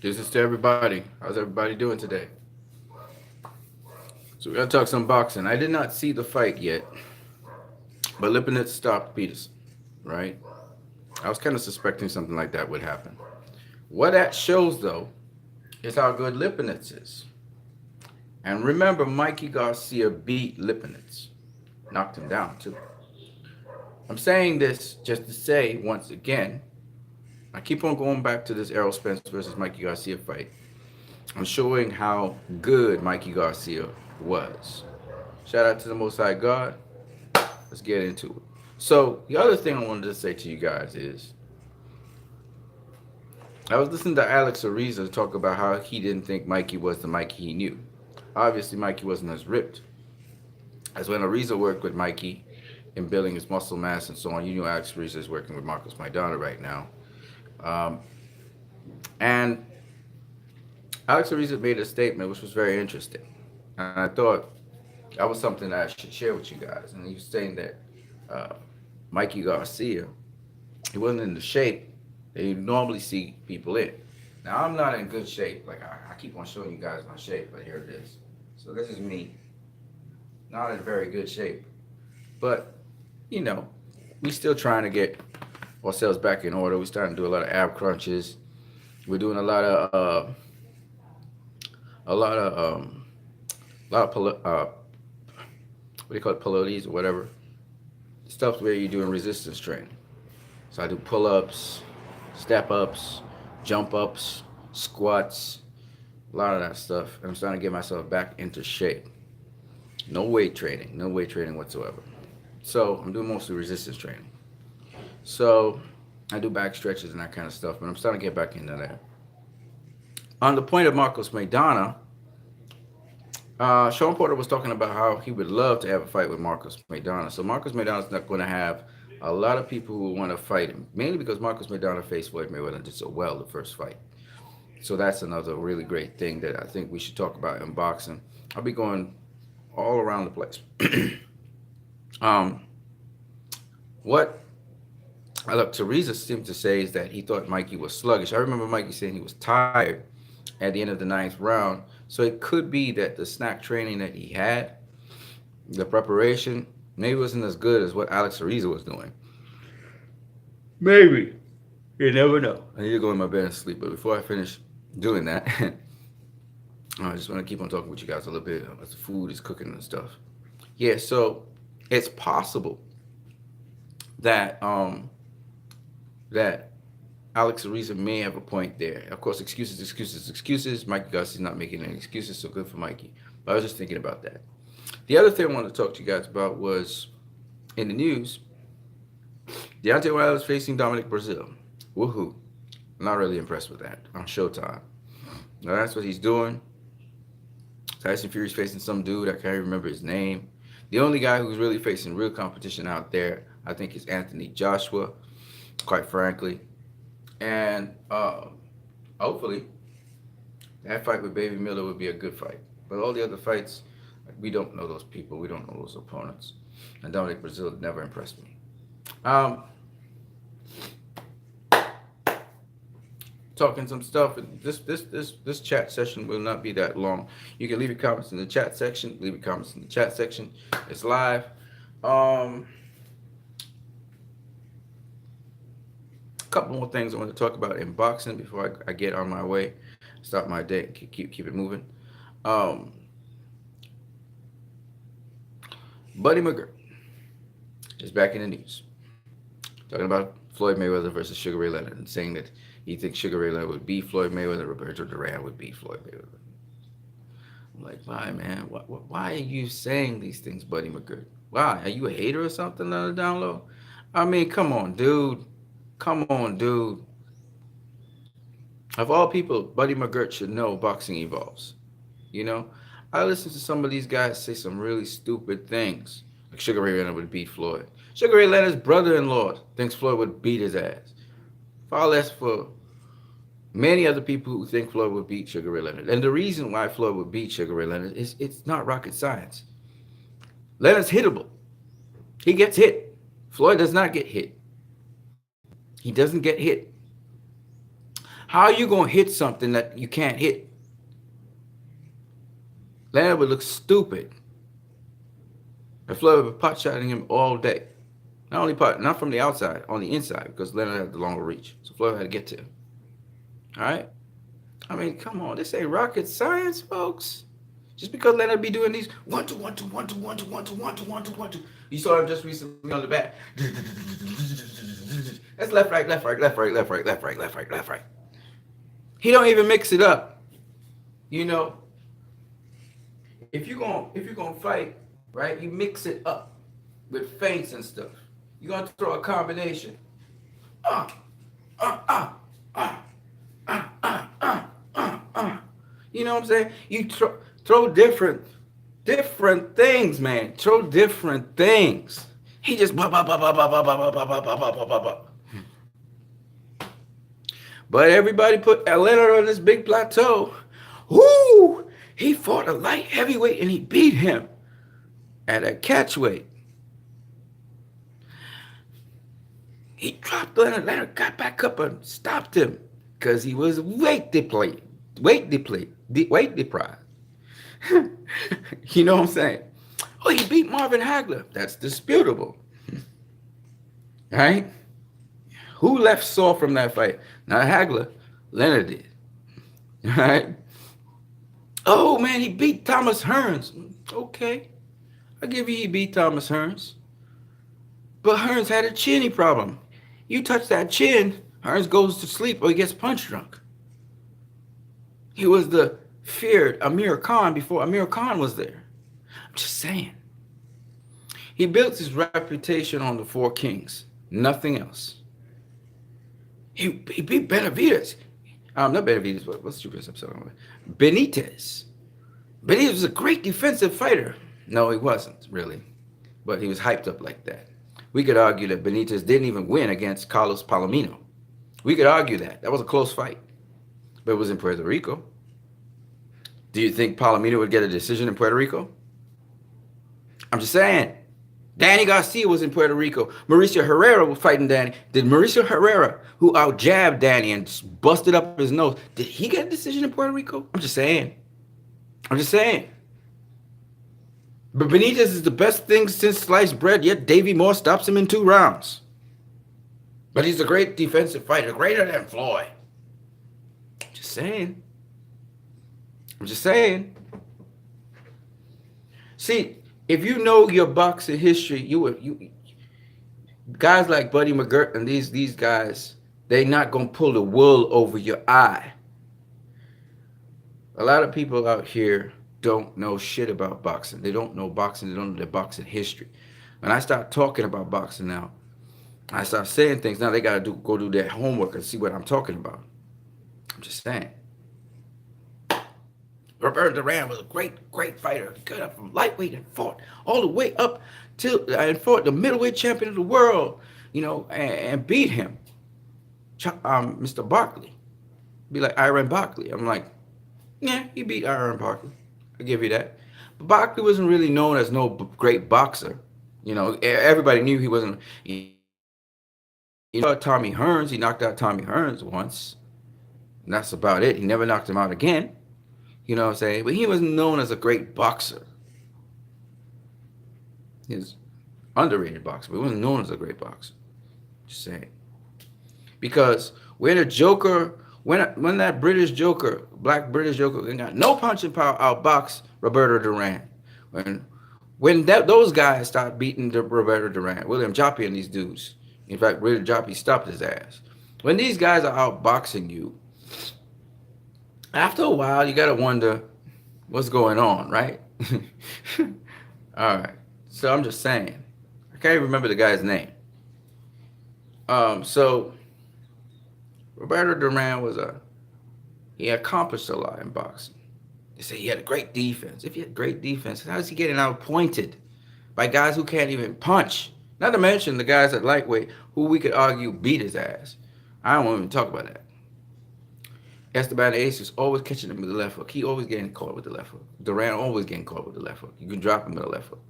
This is to everybody. How's everybody doing today? So we're gonna talk some boxing. I did not see the fight yet, but Lipnets stopped Peterson, right? I was kind of suspecting something like that would happen. What that shows, though, is how good Lipnets is. And remember, Mikey Garcia beat Lipnets, knocked him down too. I'm saying this just to say once again, I keep on going back to this Errol Spence versus Mikey Garcia fight. I'm showing how good Mikey Garcia was. Shout out to the Most High God. Let's get into it. So the other thing I wanted to say to you guys is I was listening to Alex Ariza talk about how he didn't think Mikey was the Mikey he knew. Obviously, Mikey wasn't as ripped as when Ariza worked with Mikey in building his muscle mass and so on. You know, Alex Ariza is working with Marcos Maidana right now. Um, and Alex Ariza made a statement which was very interesting. And I thought that was something that I should share with you guys. And he was saying that uh, Mikey Garcia, he wasn't in the shape that you normally see people in. Now, I'm not in good shape. Like, I keep on showing you guys my shape, but here it is. So this is me. Not in very good shape. But, you know, we still trying to get ourselves back in order. We're starting to do a lot of ab crunches. We're doing a lot of a lot of what do you call it, Pilates or whatever stuff where you're doing resistance training. So I do pull-ups, step-ups, jump-ups, squats, a lot of that stuff. And I'm starting to get myself back into shape. No weight training, no weight training whatsoever. So I'm doing mostly resistance training. So I do back stretches and that kind of stuff, but I'm starting to get back into that. On the point of Marcos Maidana, Sean Porter was talking about how he would love to have a fight with Marcos Maidana. So Marcos Maidana is not going to have a lot of people who want to fight him, mainly because Marcos Maidana faced Floyd Mayweather and did so well the first fight. So that's another really great thing that I think we should talk about in boxing. I'll be going all around the place. um, what look, Teresa seemed to say is that he thought Mikey was sluggish. I remember Mikey saying he was tired at the end of the ninth round. So it could be that the snack training that he had, the preparation, maybe wasn't as good as what Alex Ariza was doing. Maybe. You never know. I need to go in my bed and sleep. But before I finish doing that, I just want to keep on talking with you guys a little bit as the food is cooking and stuff. Yeah, so it's possible that that Alex Ariza may have a point there. Of course, excuses, excuses, excuses. Mikey Garcia's not making any excuses, so good for Mikey. But I was just thinking about that. The other thing I wanted to talk to you guys about was in the news, Deontay Wilder is facing Dominic Brazil. Woohoo. I'm not really impressed with that on Showtime. Now, that's what he's doing. Tyson Fury's facing some dude, I can't remember his name. The only guy who's really facing real competition out there, I think, is Anthony Joshua, quite frankly. And hopefully, that fight with Baby Miller would be a good fight. But all the other fights, we don't know those people. We don't know those opponents. And Dominic Brazil never impressed me. Talking some stuff. This chat session will not be that long. You can leave your comments in the chat section. Leave your comments in the chat section. It's live. Couple more things I want to talk about in boxing before I get on my way, start my day, keep it moving. Buddy McGirt is back in the news, talking about Floyd Mayweather versus Sugar Ray Leonard and saying that he thinks Sugar Ray Leonard would beat Floyd Mayweather, Roberto Duran would beat Floyd Mayweather. I'm like, why, man? Why are you saying these things, Buddy McGirt? Why? Are you a hater or something on the down low? I mean, come on, dude. Come on, dude. Of all people, Buddy McGirt should know boxing evolves. You know? I listen to some of these guys say some really stupid things. Like Sugar Ray Leonard would beat Floyd. Sugar Ray Leonard's brother-in-law thinks Floyd would beat his ass. Far less for many other people who think Floyd would beat Sugar Ray Leonard. And the reason why Floyd would beat Sugar Ray Leonard is it's not rocket science. Leonard's hittable. He gets hit. Floyd does not get hit. He doesn't get hit. How are you gonna hit something that you can't hit? Leonard would look stupid. And Floyd would pot shotting him all day. Not from the outside, on the inside, because Leonard had the longer reach. So Floyd had to get to him. All right? I mean, come on, this ain't rocket science, folks. Just because Leonard be doing these 1 2 1 2 1 2 1 2 1 2 1 2 1 2 1 2. You saw him just recently on the back. That's left, right, left, right, left, right, left, right, left, right, left, right, left, right. He don't even mix it up. You know, if you're gonna fight, right, you mix it up with feints and stuff. You're gonna throw a combination. Uh, uh, uh, uh, uh, uh, uh, uh. You know what I'm saying? You throw different things, man. Throw different things. He just blah, blah, blah, blah, blah, blah, blah, blah, blah, blah, blah, blah, blah. But everybody put Leonard on this big plateau. Woo! He fought a light heavyweight and he beat him at a catchweight. He dropped Leonard. Leonard got back up and stopped him because he was weight deprived. You know what I'm saying? Oh, he beat Marvin Hagler. That's disputable. Right? Who left sore from that fight? Not Hagler. Leonard did. Right? Oh, man, he beat Thomas Hearns. Okay. I'll give you he beat Thomas Hearns. But Hearns had a chinny problem. You touch that chin, Hearns goes to sleep or he gets punch drunk. He was the feared Amir Khan before Amir Khan was there. I'm just saying. He built his reputation on the Four Kings. Nothing else. He beat Benavidez. Not Benavidez, what's the stupidest episode? Benitez. Benitez was a great defensive fighter. No, he wasn't, really. But he was hyped up like that. We could argue that Benitez didn't even win against Carlos Palomino. We could argue that. That was a close fight. But it was in Puerto Rico. Do you think Palomino would get a decision in Puerto Rico? I'm just saying. Danny Garcia was in Puerto Rico. Mauricio Herrera was fighting Danny. Did Mauricio Herrera, who out-jabbed Danny and busted up his nose, did he get a decision in Puerto Rico? I'm just saying. I'm just saying. But Benitez is the best thing since sliced bread, yet Davey Moore stops him in 2 rounds. But he's a great defensive fighter, greater than Floyd. Just saying. I'm just saying. See, if you know your boxing history, you guys like Buddy McGirt and these guys, they're not gonna pull the wool over your eye. A lot of people out here don't know shit about boxing. They don't know boxing. They don't know their boxing history. When I start talking about boxing now, I start saying things. Now they gotta go do their homework and see what I'm talking about. I'm just saying. Roberto Duran was a great fighter. He got up from lightweight and fought all the way up and fought the middleweight champion of the world, you know, and beat him. Mr. Barkley. Be like Iron Barkley. I'm like, yeah, he beat Iron Barkley. I give you that. But Barkley wasn't really known as no great boxer. You know, everybody knew he wasn't. You know, Tommy Hearns, he knocked out Tommy Hearns once. And that's about it. He never knocked him out again. You know what I'm saying? But he wasn't known as a great boxer. He was underrated boxer, but he wasn't known as a great boxer. Just saying. Because when that British Joker, black British Joker, got no punching power outbox Roberto Duran. When those guys start beating Roberto Duran, William Joppy and these dudes. In fact, William Joppy stopped his ass. When these guys are outboxing you, after a while, you got to wonder what's going on, right? All right. So I'm just saying. I can't even remember the guy's name. So Roberto Duran he accomplished a lot in boxing. They say he had a great defense. If he had great defense, how is he getting outpointed by guys who can't even punch? Not to mention the guys at lightweight who we could argue beat his ass. I don't want to even talk about that. Esteban Ace is always catching him with the left hook. He always getting caught with the left hook. Duran always getting caught with the left hook. You can drop him with the left hook.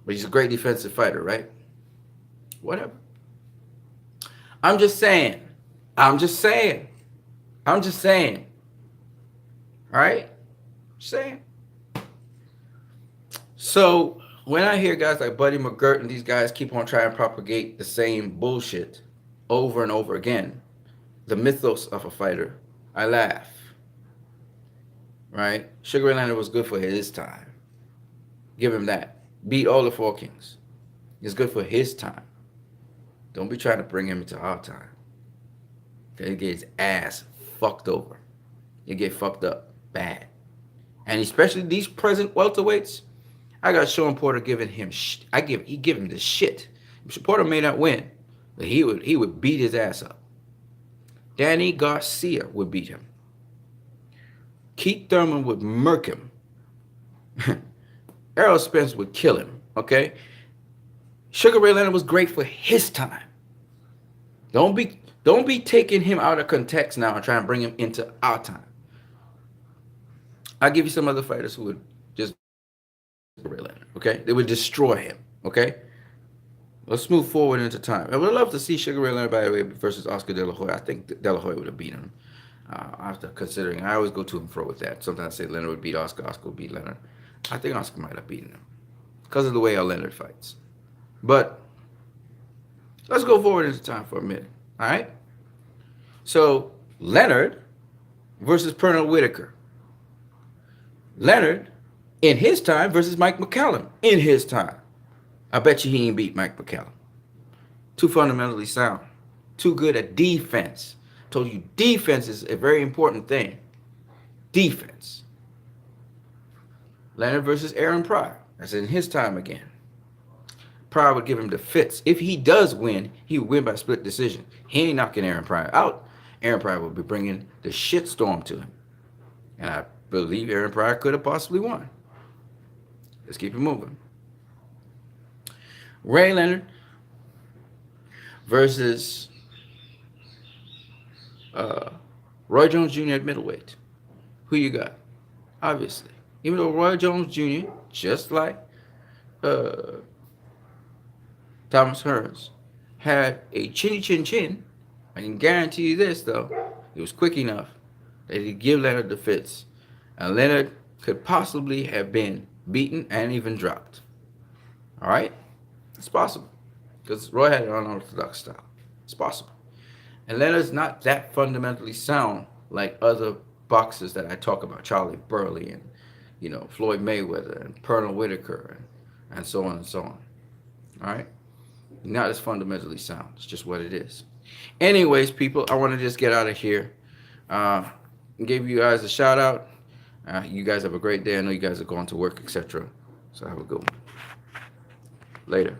But he's a great defensive fighter, right? Whatever. I'm just saying. I'm just saying. All right? Just saying. So when I hear guys like Buddy McGirt and these guys keep on trying to propagate the same bullshit over and over again, the mythos of a fighter, I laugh. Right? Sugar Ray Leonard was good for his time. Give him that. Beat all the four kings. It's good for his time. Don't be trying to bring him into our time. Okay, he get his ass fucked over. You get fucked up bad. And especially these present welterweights, I got Sean Porter giving him he give him the shit. Porter may not win, but he would beat his ass up. Danny Garcia would beat him. Keith Thurman would murk him. Errol Spence would kill him. Okay? Sugar Ray Leonard was great for his time. Don't be taking him out of context now and trying to bring him into our time. I'll give you some other fighters who would just Ray Leonard, okay? They would destroy him, okay? Let's move forward into time. I would love to see Sugar Ray Leonard, by the way, versus Oscar De La Hoya. I think De La Hoya would have beaten him. After considering, I always go to and fro with that. Sometimes I say Leonard would beat Oscar, Oscar would beat Leonard. I think Oscar might have beaten him because of the way how Leonard fights. But let's go forward into time for a minute, all right? So Leonard versus Pernell Whitaker. Leonard in his time versus Mike McCallum in his time. I bet you he ain't beat Mike McCallum. Too fundamentally sound. Too good at defense. Told you defense is a very important thing. Defense. Leonard versus Aaron Pryor. That's in his time again. Pryor would give him the fits. If he does win, he would win by split decision. He ain't knocking Aaron Pryor out. Aaron Pryor will be bringing the shitstorm to him. And I believe Aaron Pryor could have possibly won. Let's keep it moving. Ray Leonard versus Roy Jones Jr. at middleweight. Who you got? Obviously. Even though Roy Jones Jr., just like Thomas Hearns, had a chinny chin chin, I can guarantee you this, though. It was quick enough that he'd give Leonard the fits. And Leonard could possibly have been beaten and even dropped. All right? It's possible. Because Roy had an unorthodox style. It's possible. And Leonard's not that fundamentally sound like other boxers that I talk about. Charlie Burley and, Floyd Mayweather and Pernell Whitaker and so on and so on. All right? Not as fundamentally sound. It's just what it is. Anyways, people, I want to just get out of here. Give you guys a shout out. You guys have a great day. I know you guys are going to work, etc. So have a good one. Later.